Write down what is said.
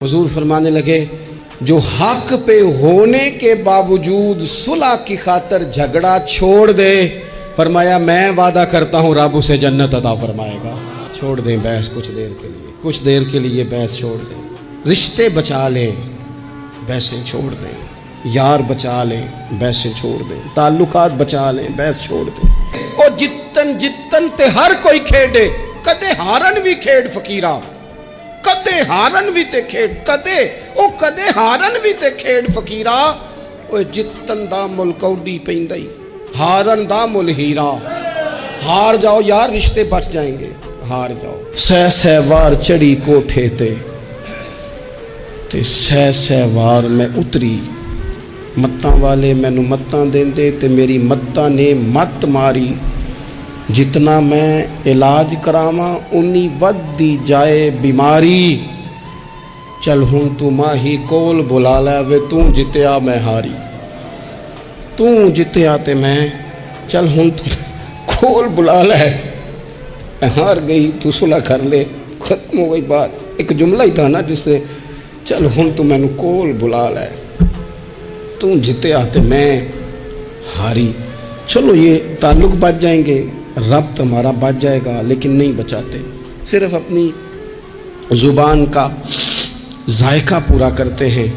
हुजूर फरमाने लगे, जो हक पे होने के बावजूद सुलह की खातर झगड़ा छोड़ दे, फरमाया मैं वादा करता हूँ रब उसे जन्नत अता फरमाएगा। छोड़ दें बहस कुछ देर के लिए, कुछ देर के लिए बहस छोड़ दें। रिश्ते बचा लें, बहसें छोड़ दें। यार बचा लें, बहसें छोड़ दें। ताल्लुकात बचा लें, बहस छोड़ दें। और जितन जितन ते हर कोई खेडे, कदे हारन भी खेड फकीरा, कदे हारन भी ते खेड, कदे हारन भी ते खेड फकीरा। ओए जितन दा मुल कौडी पैंदा ही, हारन दा मुल हीरा। हार जाओ यार, रिश्ते बच जाएंगे। हार जाओ। सह सह वार चढ़ी कोठे ते सह सह वार मैं उतरी। मत्तां वाले मैनू मत्तां देंदे ते मेरी मत्तां ने मत मारी। जितना मैं इलाज करावां उन्नी वधदी जाए बीमारी। चल हुण तू माही कोल बुला लै वे, तू जितया मैं हारी। तू जितया ते मैं, चल हुण तू कोल बुला लै। हार गई तू सुलह कर ले, खत्म हो गई बात। एक जुमला ही था ना जिससे, चल हुण तू मैनू कोल बुला लै, तू जितया ते मैं हारी। चलो ये ताल्लुक बच जाएंगे, रब तुम्हारा बच जाएगा। लेकिन नहीं बचाते, सिर्फ अपनी ज़ुबान का जायका पूरा करते हैं।